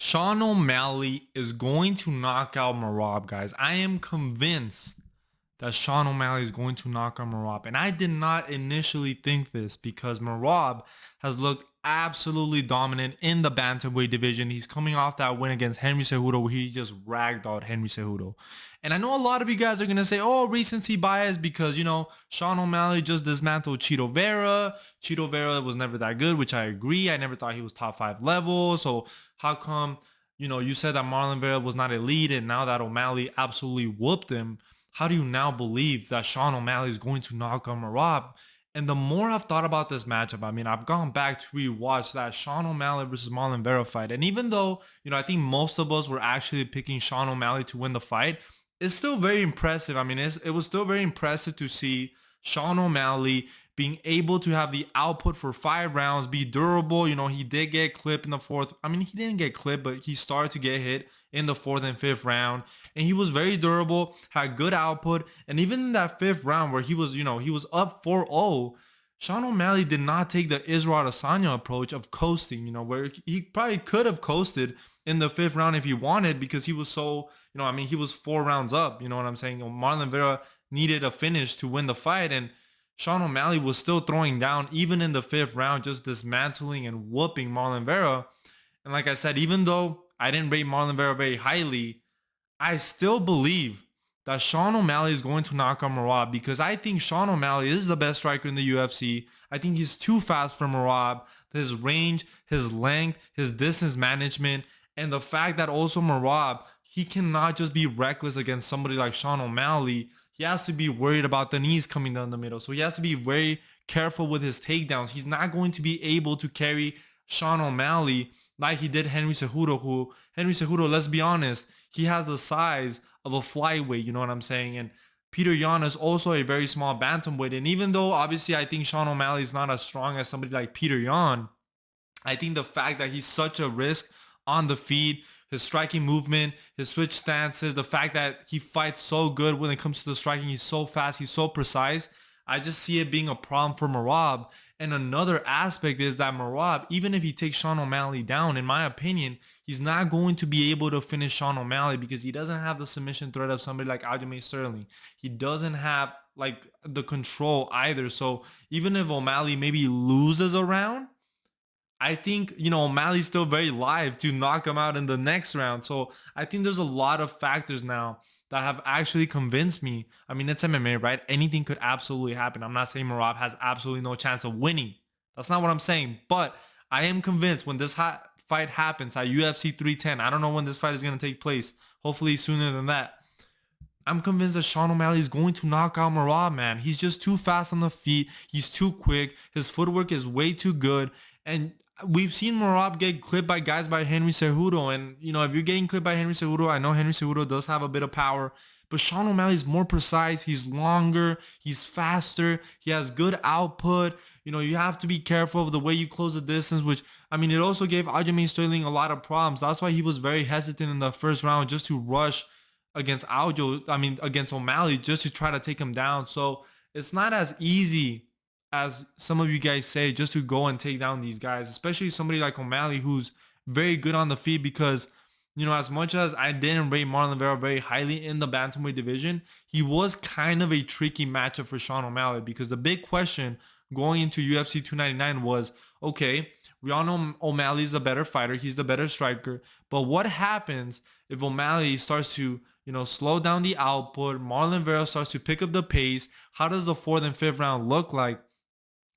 Sean O'Malley is going to knock out Merab, guys. I am convinced that Sean O'Malley is going to knock out Merab. And I did not initially think this because Merab has looked absolutely dominant in the bantamweight division. He's coming off that win against Henry Cejudo where he just ragdolled Henry Cejudo. And I know a lot of you guys are going to say, oh, recency bias because, Sean O'Malley just dismantled Cheeto Vera. Cheeto Vera was never that good, which I agree. I never thought he was top 5 level. So how come, you said that Marlon Vera was not elite and now that O'Malley absolutely whooped him? How do you now believe that Sean O'Malley is going to knock out Merab? And the more I've thought about this matchup, I've gone back to rewatch that Sean O'Malley versus Marlon Vera fight. And even though, I think most of us were actually picking Sean O'Malley to win the fight, it's still very impressive. It was still very impressive to see Sean O'Malley being able to have the output for 5 rounds, be durable. He did get clipped in the fourth. He didn't get clipped, but he started to get hit in the fourth and fifth round. And he was very durable, had good output. And even in that fifth round where he was up 4-0, Sean O'Malley did not take the Israel Adesanya approach of coasting, where he probably could have coasted in the fifth round if he wanted because he was so, he was 4 rounds up, you know what I'm saying? Marlon Vera needed a finish to win the fight and Sean O'Malley was still throwing down even in the fifth round, just dismantling and whooping Marlon Vera. And like I said, even though I didn't rate Marlon Vera very highly, I still believe that Sean O'Malley is going to knock out Merab because I think Sean O'Malley is the best striker in the UFC. I think he's too fast for Merab. His range, his length, his distance management, and the fact that also Merab, he cannot just be reckless against somebody like Sean O'Malley. He has to be worried about the knees coming down the middle. So he has to be very careful with his takedowns. He's not going to be able to carry Sean O'Malley like he did Henry Cejudo, who Henry Cejudo, let's be honest, he has the size of a flyweight, you know what I'm saying? And Peter Yan is also a very small bantamweight. And even though obviously I think Sean O'Malley is not as strong as somebody like Peter Yan, I think the fact that he's such a risk on the feet, his striking movement, his switch stances, the fact that he fights so good when it comes to the striking, he's so fast, he's so precise. I just see it being a problem for Merab. And another aspect is that Merab, even if he takes Sean O'Malley down, in my opinion, he's not going to be able to finish Sean O'Malley because he doesn't have the submission threat of somebody like Aljamain Sterling. He doesn't have like the control either. So even if O'Malley maybe loses a round, I think, O'Malley's still very live to knock him out in the next round. So I think there's a lot of factors now that have actually convinced me. It's MMA, right? Anything could absolutely happen. I'm not saying Merab has absolutely no chance of winning. That's not what I'm saying. But I am convinced when this fight happens at UFC 310, I don't know when this fight is going to take place. Hopefully sooner than that. I'm convinced that Sean O'Malley is going to knock out Merab, man. He's just too fast on the feet. He's too quick. His footwork is way too good. And we've seen Merab get clipped by guys by Henry Cejudo. And, if you're getting clipped by Henry Cejudo, I know Henry Cejudo does have a bit of power. But Sean O'Malley is more precise. He's longer. He's faster. He has good output. You have to be careful of the way you close the distance, which, it also gave Aljamain Sterling a lot of problems. That's why he was very hesitant in the first round just to rush against O'Malley just to try to take him down. So it's not as easy as some of you guys say just to go and take down these guys, especially somebody like O'Malley who's very good on the feet because, as much as I didn't rate Marlon Vera very highly in the bantamweight division, he was kind of a tricky matchup for Sean O'Malley because the big question going into UFC 299 was, okay, we all know O'Malley's the better fighter. He's the better striker. But what happens if O'Malley starts to, slow down the output? Marlon Vera starts to pick up the pace. How does the fourth and fifth round look like?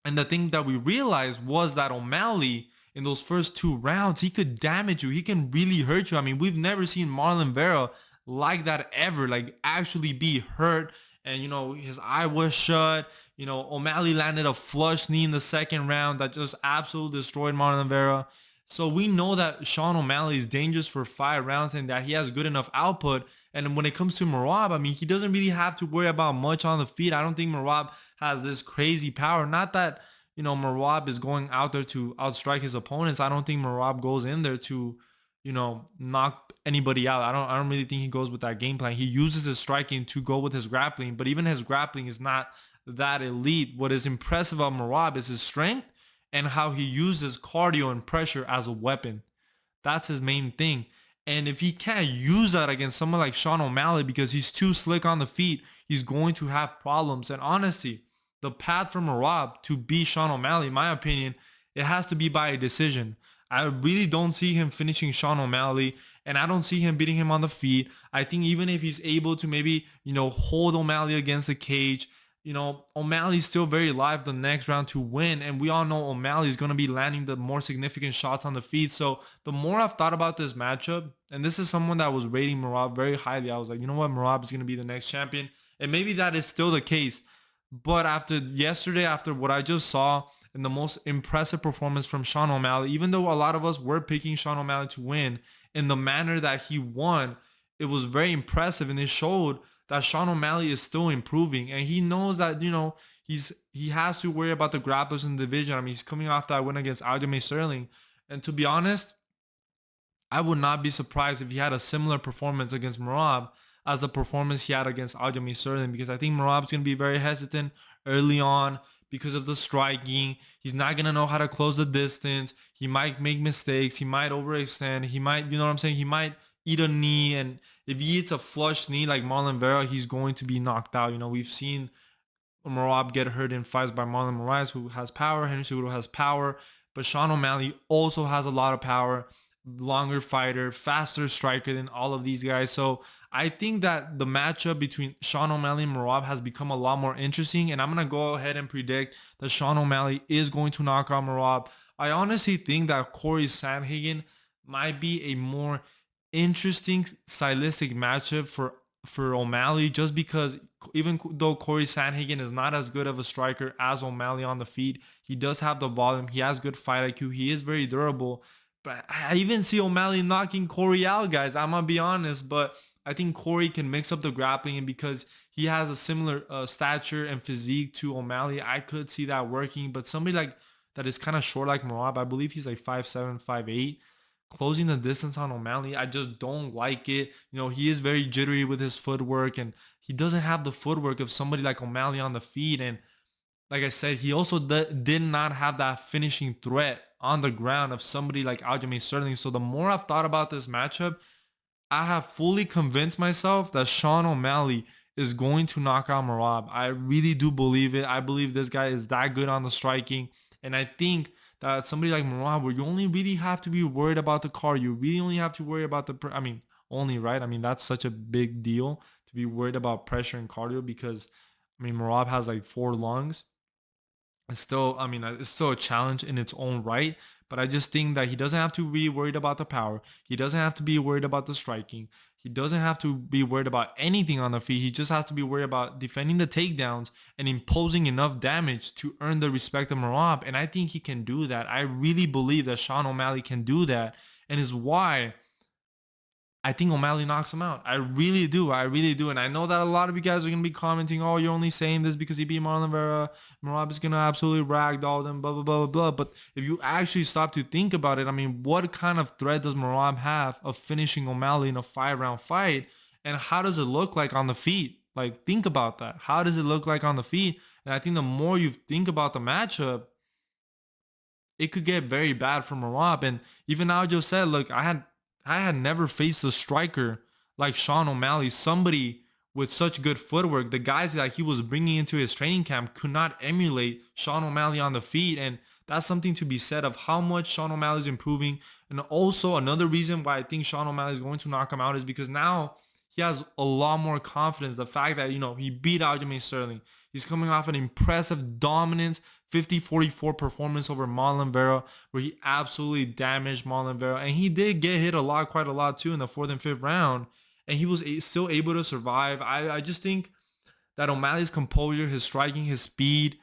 And the thing that we realized was that O'Malley, in those first 2 rounds, he could damage you. He can really hurt you. We've never seen Marlon Vera like that ever, like actually be hurt. And, his eye was shut. O'Malley landed a flush knee in the second round that just absolutely destroyed Marlon Vera. So we know that Sean O'Malley is dangerous for 5 rounds and that he has good enough output. And when it comes to Merab, he doesn't really have to worry about much on the feet. I don't think Merab has this crazy power. Not that, Merab is going out there to outstrike his opponents. I don't think Merab goes in there to, knock anybody out. I don't really think he goes with that game plan. He uses his striking to go with his grappling, but even his grappling is not that elite. What is impressive about Merab is his strength and how he uses cardio and pressure as a weapon. That's his main thing. And if he can't use that against someone like Sean O'Malley because he's too slick on the feet, he's going to have problems. And honestly, the path for Merab to beat Sean O'Malley, in my opinion, it has to be by a decision. I really don't see him finishing Sean O'Malley, and I don't see him beating him on the feet. I think even if he's able to maybe, hold O'Malley against the cage, O'Malley's still very live the next round to win. And we all know O'Malley is going to be landing the more significant shots on the feet. So the more I've thought about this matchup, and this is someone that was rating Merab very highly, I was like, you know what, Merab is going to be the next champion. And maybe that is still the case. But after yesterday, after what I just saw, and the most impressive performance from Sean O'Malley, even though a lot of us were picking Sean O'Malley to win, in the manner that he won, it was very impressive, and it showed that Sean O'Malley is still improving, and he knows that he has to worry about the grapplers in the division. I mean, he's coming off that win against Aljamain Sterling, and to be honest, I would not be surprised if he had a similar performance against Merab as the performance he had against Aljamain Sterling, because I think Merab's going to be very hesitant early on because of the striking. He's not going to know how to close the distance. He might make mistakes. He might overextend. He might, you know what I'm saying? He might eat a knee. And if he eats a flush knee like Marlon Vera, he's going to be knocked out. We've seen Merab get hurt in fights by Marlon Moraes, who has power. Henry Cejudo has power. But Sean O'Malley also has a lot of power. Longer fighter, faster striker than all of these guys. So I think that the matchup between Sean O'Malley and Merab has become a lot more interesting. And I'm going to go ahead and predict that Sean O'Malley is going to knock out Merab. I honestly think that Corey Sandhagen might be a more interesting stylistic matchup for O'Malley, just because even though Corey Sandhagen is not as good of a striker as O'Malley on the feet, he does have the volume. He has good fight IQ. He is very durable. But I even see O'Malley knocking Corey out, guys. I'm going to be honest, but I think Corey can mix up the grappling, and because he has a similar stature and physique to O'Malley, I could see that working. But somebody like that is kind of short like Merab, I believe he's like 5'7", 5'8", closing the distance on O'Malley, I just don't like it. He is very jittery with his footwork, and he doesn't have the footwork of somebody like O'Malley on the feet. And like I said, he also did not have that finishing threat on the ground of somebody like Aljamain Sterling. So the more I've thought about this matchup, I have fully convinced myself that Sean O'Malley is going to knock out Merab. I really do believe it. I believe this guy is that good on the striking. And I think that somebody like Merab, where you only really have to be worried about the car, you really only have to worry about only, right? That's such a big deal to be worried about pressure and cardio, because Merab has like 4 lungs. It's still a challenge in its own right. But I just think that he doesn't have to be worried about the power. He doesn't have to be worried about the striking. He doesn't have to be worried about anything on the feet. He just has to be worried about defending the takedowns and imposing enough damage to earn the respect of Merab. And I think he can do that. I really believe that Sean O'Malley can do that, and is why I think O'Malley knocks him out. I really do. I really do. And I know that a lot of you guys are going to be commenting, oh, you're only saying this because he beat Marlon Vera. Merab is going to absolutely ragdoll them, blah, blah, blah, blah, blah. But if you actually stop to think about it, what kind of threat does Merab have of finishing O'Malley in a 5-round fight? And how does it look like on the feet? Like, think about that. How does it look like on the feet? And I think the more you think about the matchup, it could get very bad for Merab. And even Aljo said, look, I had never faced a striker like Sean O'Malley, somebody with such good footwork. The guys that he was bringing into his training camp could not emulate Sean O'Malley on the feet. And that's something to be said of how much Sean O'Malley is improving. And also another reason why I think Sean O'Malley is going to knock him out is because now he has a lot more confidence. The fact that, he beat Aljamain Sterling. He's coming off an impressive dominance 50-44 performance over Marlon Vera, where he absolutely damaged Marlon Vera. And he did get hit quite a lot too in the 4th and 5th round. And he was still able to survive. I just think that O'Malley's composure, his striking, his speed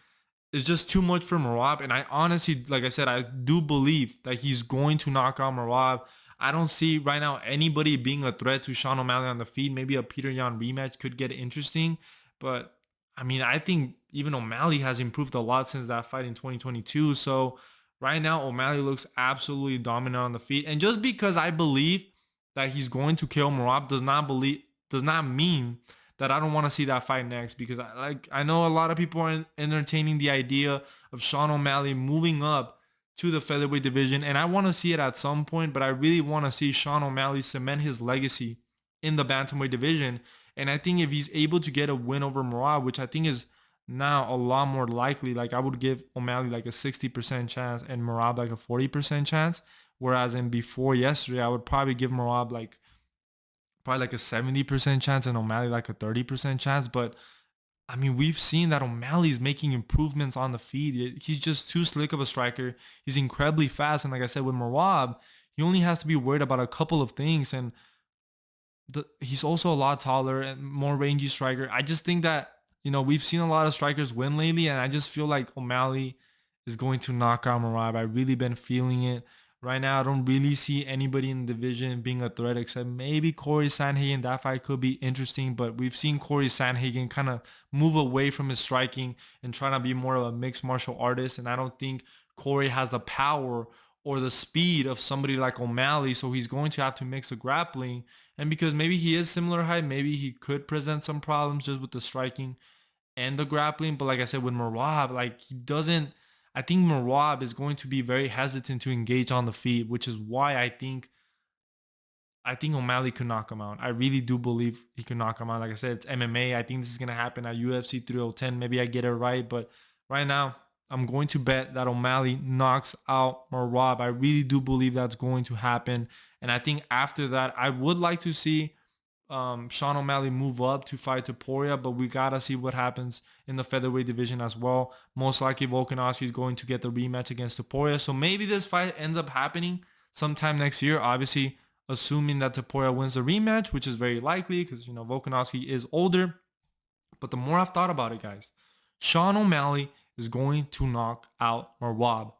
is just too much for Merab. And I honestly, like I said, I do believe that he's going to knock out Merab. I don't see right now anybody being a threat to Sean O'Malley on the feet. Maybe a Peter Yan rematch could get interesting. But I think even O'Malley has improved a lot since that fight in 2022. So right now, O'Malley looks absolutely dominant on the feet. And just because I believe that he's going to kill Merab does not mean that I don't want to see that fight next. Because I know a lot of people are entertaining the idea of Sean O'Malley moving up to the featherweight division, and I want to see it at some point, but I really want to see Sean O'Malley cement his legacy in the bantamweight division. And I think if he's able to get a win over Merab, which I think is now a lot more likely, like I would give O'Malley like a 60% chance and Merab like a 40% chance. Whereas in before yesterday, I would probably give Merab like probably like a 70% chance and O'Malley like a 30% chance. But I mean, we've seen that O'Malley's making improvements on the feet. He's just too slick of a striker. He's incredibly fast. And like I said, with Merab, he only has to be worried about a couple of things. And he's also a lot taller and more rangy striker. I just think that, we've seen a lot of strikers win lately. And I just feel like O'Malley is going to knock out Merab. I've really been feeling it. Right now, I don't really see anybody in the division being a threat except maybe Corey Sandhagen. That fight could be interesting, but we've seen Corey Sandhagen kind of move away from his striking and trying to be more of a mixed martial artist. And I don't think Corey has the power or the speed of somebody like O'Malley, so he's going to have to mix the grappling. And because maybe he is similar height, maybe he could present some problems just with the striking and the grappling. But like I said, with Merab, like he doesn't. I think Merab is going to be very hesitant to engage on the feet, which is why I think O'Malley could knock him out. I really do believe he could knock him out. Like I said, it's MMA. I think this is gonna happen at UFC 3010. Maybe I get it right, but right now I'm going to bet that O'Malley knocks out Merab. I really do believe that's going to happen, and I think after that, I would like to see Sean O'Malley move up to fight Topuria, but we gotta see what happens in the featherweight division as well. Most likely Volkanovski is going to get the rematch against Topuria, so maybe this fight ends up happening sometime next year. Obviously, assuming that Topuria wins the rematch, which is very likely because Volkanovski is older. But the more I've thought about it, guys, Sean O'Malley is going to knock out Merab.